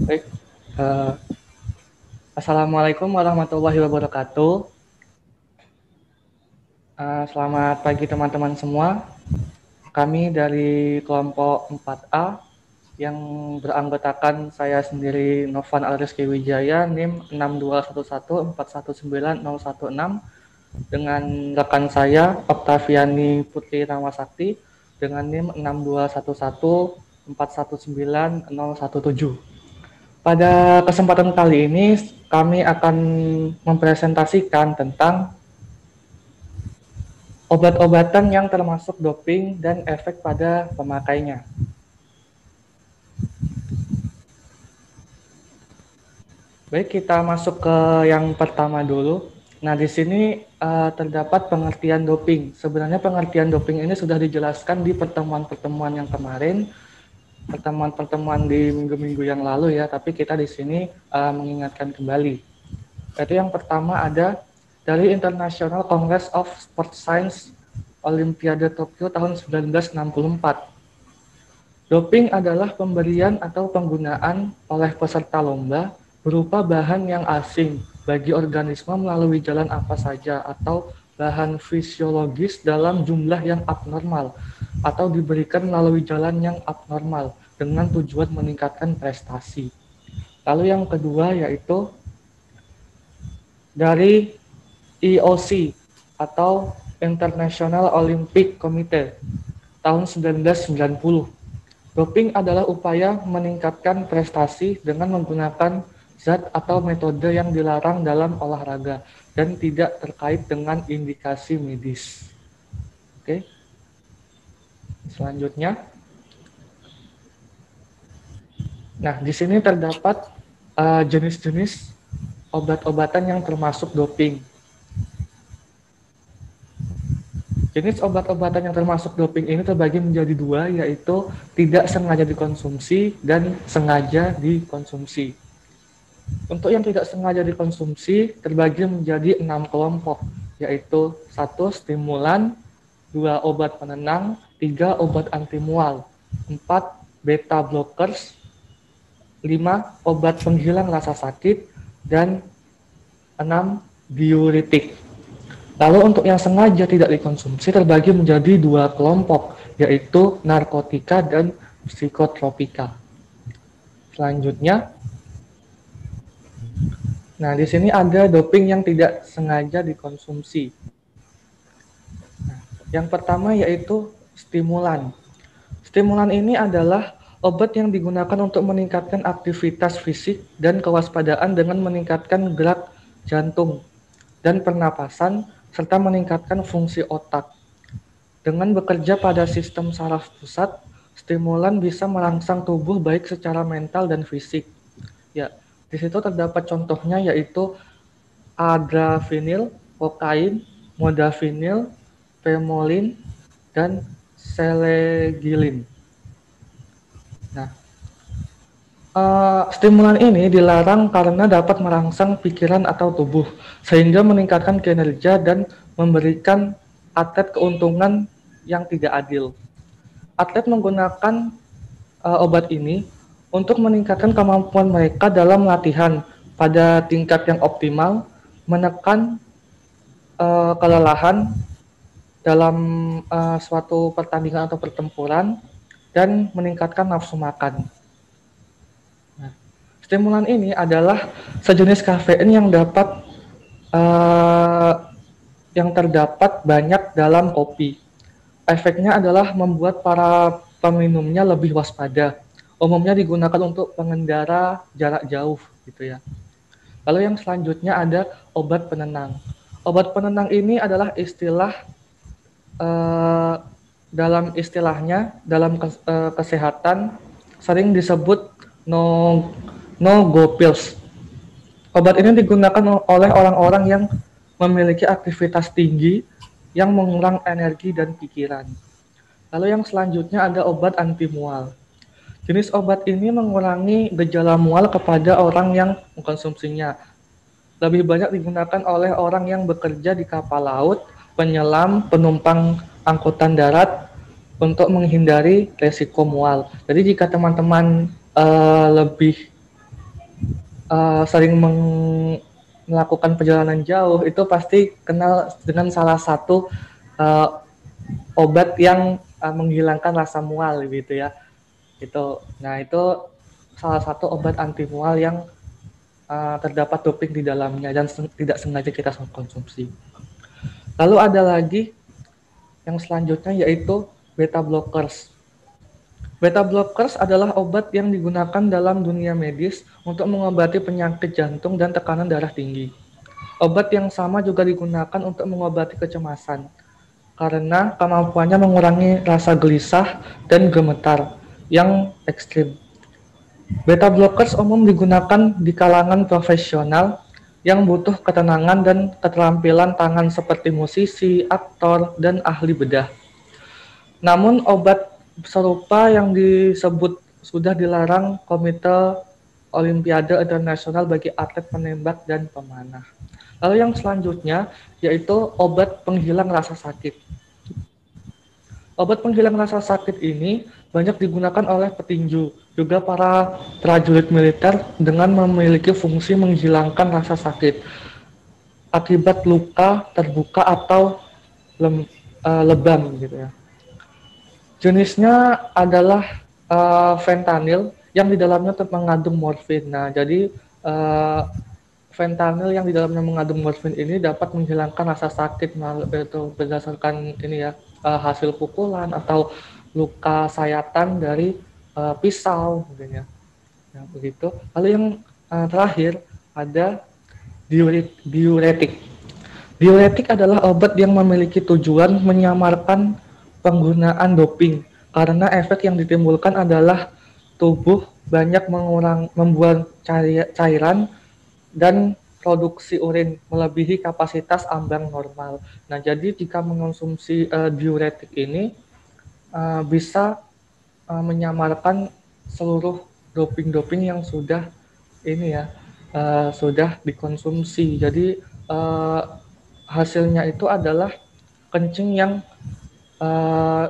Baik, eh, Assalamualaikum warahmatullahi wabarakatuh. Selamat pagi teman-teman semua. Kami dari kelompok 4A yang beranggotakan saya sendiri Novan Alrizky Wijaya, NIM 6211419016 dengan rekan saya Oktaviani Putri Ramasakti dengan NIM 6211419017. Pada kesempatan kali ini kami akan mempresentasikan tentang obat-obatan yang termasuk doping dan efek pada pemakainya. Baik, kita masuk ke yang pertama dulu. Nah, di sini terdapat pengertian doping. Sebenarnya pengertian doping ini sudah dijelaskan di pertemuan-pertemuan yang kemarin, pertemuan-pertemuan di minggu-minggu yang lalu ya, tapi kita di sini mengingatkan kembali. Yaitu yang pertama ada dari International Congress of Sports Science Olimpiade Tokyo tahun 1964. Doping adalah pemberian atau penggunaan oleh peserta lomba berupa bahan yang asing bagi organisme melalui jalan apa saja atau bahan fisiologis dalam jumlah yang abnormal atau diberikan melalui jalan yang abnormal dengan tujuan meningkatkan prestasi. Lalu yang kedua yaitu dari IOC atau International Olympic Committee tahun 1990. Doping adalah upaya meningkatkan prestasi dengan menggunakan zat atau metode yang dilarang dalam olahraga dan tidak terkait dengan indikasi medis. Oke. Selanjutnya. Nah, di sini terdapat jenis-jenis obat-obatan yang termasuk doping. Jenis obat-obatan yang termasuk doping ini terbagi menjadi dua, yaitu tidak sengaja dikonsumsi dan sengaja dikonsumsi. Untuk yang tidak sengaja dikonsumsi terbagi menjadi 6 kelompok, yaitu 1 stimulan, 2 obat penenang, 3 obat antimual, 4 beta blockers, 5 obat penghilang rasa sakit, dan 6 diuretik. Lalu untuk yang sengaja tidak dikonsumsi terbagi menjadi 2 kelompok, yaitu narkotika dan psikotropika. Selanjutnya, nah di sini ada doping yang tidak sengaja dikonsumsi. Nah, yang pertama yaitu stimulan. Stimulan ini adalah obat yang digunakan untuk meningkatkan aktivitas fisik dan kewaspadaan dengan meningkatkan gerak jantung dan pernapasan serta meningkatkan fungsi otak. Dengan bekerja pada sistem saraf pusat, stimulan bisa merangsang tubuh baik secara mental dan fisik. Ya, di situ terdapat contohnya yaitu adrafinil, kokain, modafinil, pemolin, dan selegilin. Nah, stimulan ini dilarang karena dapat merangsang pikiran atau tubuh, sehingga meningkatkan kinerja dan memberikan atlet keuntungan yang tidak adil. Atlet menggunakan obat ini untuk meningkatkan kemampuan mereka dalam latihan pada tingkat yang optimal, menekan kelelahan dalam suatu pertandingan atau pertempuran, dan meningkatkan nafsu makan. Stimulan ini adalah sejenis kafein yang terdapat banyak dalam kopi. Efeknya adalah membuat para peminumnya lebih waspada. Umumnya digunakan untuk pengendara jarak jauh, gitu ya. Lalu yang selanjutnya ada obat penenang. Obat penenang ini adalah istilah dalam istilahnya dalam kesehatan sering disebut no-go pills. Obat ini digunakan oleh orang-orang yang memiliki aktivitas tinggi yang mengurangi energi dan pikiran. Lalu yang selanjutnya ada obat antimual. Jenis obat ini mengurangi gejala mual kepada orang yang mengkonsumsinya. Lebih banyak digunakan oleh orang yang bekerja di kapal laut, penyelam, penumpang angkutan darat untuk menghindari resiko mual. Jadi jika teman-teman lebih sering melakukan perjalanan jauh itu pasti kenal dengan salah satu uh, obat yang menghilangkan rasa mual gitu ya. Itu salah satu obat anti mual yang terdapat doping di dalamnya dan tidak sengaja kita konsumsi. Lalu ada lagi yang selanjutnya yaitu beta blockers. Beta blockers adalah obat yang digunakan dalam dunia medis untuk mengobati penyakit jantung dan tekanan darah tinggi. Obat yang sama juga digunakan untuk mengobati kecemasan karena kemampuannya mengurangi rasa gelisah dan gemetar yang ekstrim. Beta blockers umum digunakan di kalangan profesional yang butuh ketenangan dan keterampilan tangan seperti musisi, aktor, dan ahli bedah. Namun obat serupa yang disebut sudah dilarang Komite Olimpiade Internasional bagi atlet penembak dan pemanah. Lalu yang selanjutnya yaitu obat penghilang rasa sakit. Obat penghilang rasa sakit ini banyak digunakan oleh petinju, juga para prajurit militer dengan memiliki fungsi menghilangkan rasa sakit akibat luka terbuka atau lebam gitu ya. Jenisnya adalah fentanyl yang di dalamnya mengandung morfin. Nah, jadi fentanyl yang di dalamnya mengandung morfin ini dapat menghilangkan rasa sakit itu berdasarkan ini ya hasil pukulan atau luka sayatan dari pisau mungkin ya. Nah, begitu. Lalu yang terakhir ada diuretik. Diuretik adalah obat yang memiliki tujuan menyamarkan penggunaan doping karena efek yang ditimbulkan adalah tubuh banyak membuang cairan dan produksi urin melebihi kapasitas ambang normal. Nah, jadi jika mengonsumsi diuretik ini bisa menyamarkan seluruh doping-doping yang sudah ini ya sudah dikonsumsi. Jadi hasilnya itu adalah kencing yang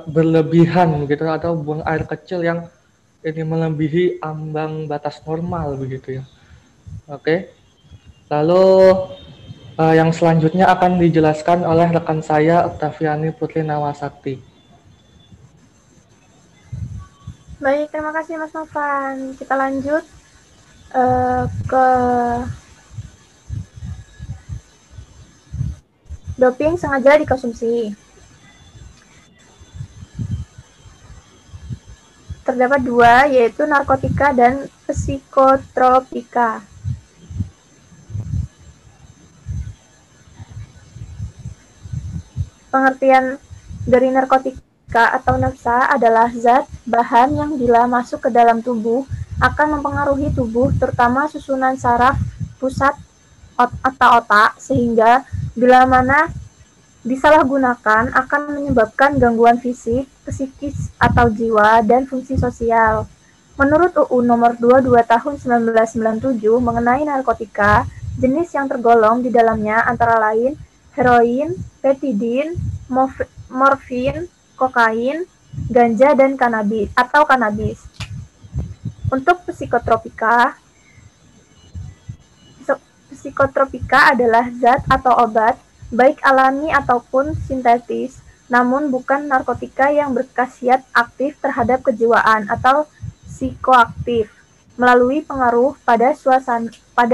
berlebihan gitu atau buang air kecil yang ini melebihi ambang batas normal begitu ya. Oke. Lalu yang selanjutnya akan dijelaskan oleh rekan saya Oktaviani Putri Nawasakti. Baik, terima kasih Mas Novan. Kita lanjut ke doping sengaja dikonsumsi. Terdapat dua, yaitu narkotika dan psikotropika. Pengertian dari narkotika atau nafsa adalah zat, bahan yang bila masuk ke dalam tubuh akan mempengaruhi tubuh, terutama susunan saraf pusat atau otak, sehingga bila mana disalahgunakan akan menyebabkan gangguan fisik, psikis atau jiwa, dan fungsi sosial. Menurut UU Nomor 22 Tahun 1997 mengenai narkotika, jenis yang tergolong di dalamnya antara lain heroin, petidin, morfin, kokain, ganja, dan kanabis. Untuk psikotropika adalah zat atau obat baik alami ataupun sintetis, namun bukan narkotika yang berkhasiat aktif terhadap kejiwaan atau psikoaktif, melalui pengaruh pada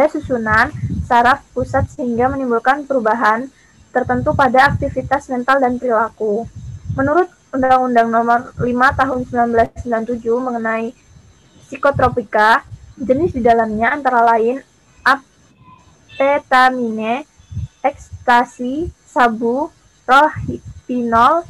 susunan saraf pusat sehingga menimbulkan perubahan tertentu pada aktivitas mental dan perilaku. Menurut Undang-Undang Nomor 5 Tahun 1997 mengenai psikotropika, jenis di dalamnya antara lain amfetamine, ekstasi, sabu, rohypnol,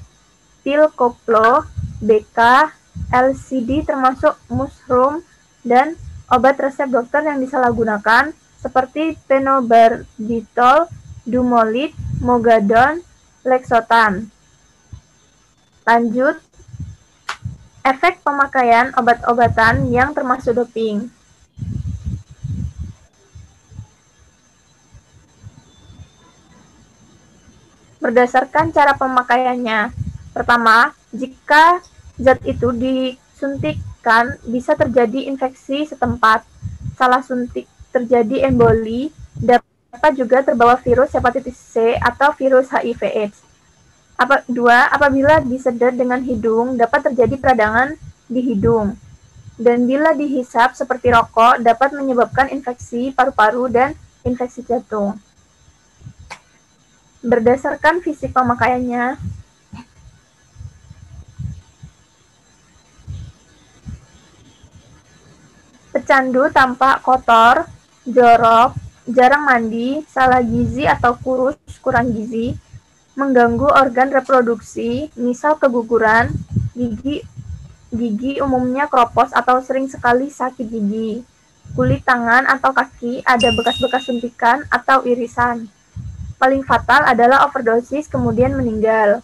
pil koplo, BK, LSD termasuk mushroom, dan obat resep dokter yang disalahgunakan seperti penobarbitol, dumolid, mogadon, lexotan. Lanjut, efek pemakaian obat-obatan yang termasuk doping. Berdasarkan cara pemakaiannya. Pertama, jika zat itu disuntikkan bisa terjadi infeksi setempat. Salah suntik terjadi emboli, dapat juga terbawa virus hepatitis C atau virus HIV/AIDS. Dua, apabila disedot dengan hidung, dapat terjadi peradangan di hidung. Dan bila dihisap seperti rokok, dapat menyebabkan infeksi paru-paru dan infeksi jantung. Berdasarkan fisik pemakaiannya, pecandu tampak kotor, jorok, jarang mandi, salah gizi atau kurus, kurang gizi, mengganggu organ reproduksi, misal keguguran, gigi umumnya kropos atau sering sekali sakit gigi. Kulit tangan atau kaki ada bekas-bekas suntikan atau irisan. Paling fatal adalah overdosis kemudian meninggal.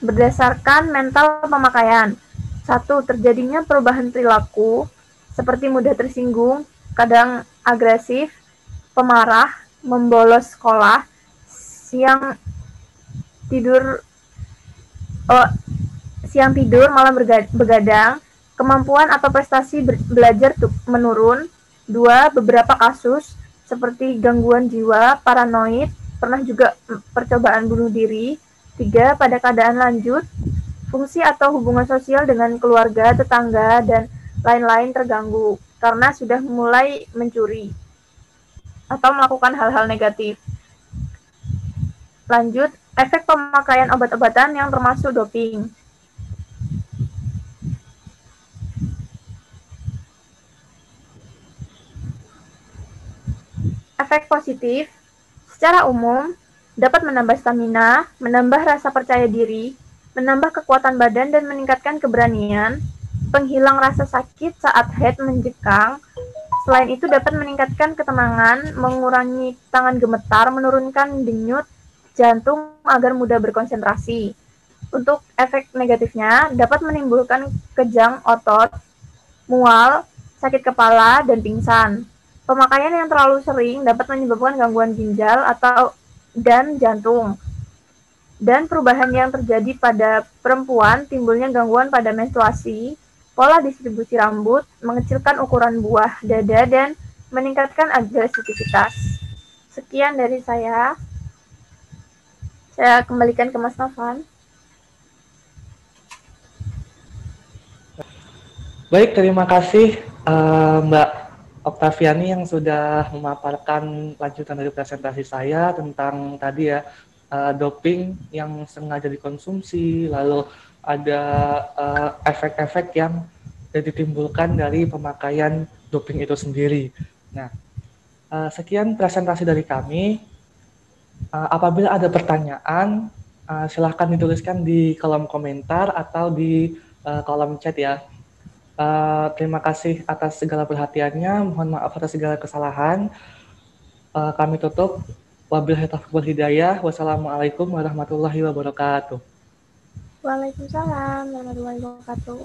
Berdasarkan mental pemakaian. 1. Terjadinya perubahan perilaku, seperti mudah tersinggung, kadang agresif, pemarah, membolos sekolah, siang tidur malam begadang, kemampuan atau prestasi belajar menurun. 2. Beberapa kasus, seperti gangguan jiwa, paranoid, pernah juga percobaan bunuh diri. 3. Pada keadaan lanjut, fungsi atau hubungan sosial dengan keluarga, tetangga, dan lain-lain terganggu karena sudah mulai mencuri atau melakukan hal-hal negatif. Lanjut, efek pemakaian obat-obatan yang termasuk doping. Efek positif, secara umum, dapat menambah stamina, menambah rasa percaya diri, menambah kekuatan badan dan meningkatkan keberanian, penghilang rasa sakit saat head mencekam. Selain itu dapat meningkatkan ketenangan, mengurangi tangan gemetar, menurunkan denyut jantung agar mudah berkonsentrasi. Untuk efek negatifnya, dapat menimbulkan kejang otot, mual, sakit kepala, dan pingsan. Pemakaian yang terlalu sering dapat menyebabkan gangguan ginjal dan jantung. Dan perubahan yang terjadi pada perempuan, timbulnya gangguan pada menstruasi, pola distribusi rambut, mengecilkan ukuran buah dada, dan meningkatkan agresivitas. Sekian dari saya. Saya kembalikan ke Mas Novan. Baik, terima kasih Mbak Oktaviani yang sudah memaparkan lanjutan dari presentasi saya tentang tadi ya doping yang sengaja dikonsumsi, lalu ada efek-efek yang ditimbulkan dari pemakaian doping itu sendiri. Nah, sekian presentasi dari kami. Apabila ada pertanyaan, silahkan dituliskan di kolom komentar atau di kolom chat ya. Terima kasih atas segala perhatiannya. Mohon maaf atas segala kesalahan. Kami tutup. Wabillahi taufiq wal hidayah. Wassalamualaikum warahmatullahi wabarakatuh. Waalaikumsalam warahmatullahi wabarakatuh.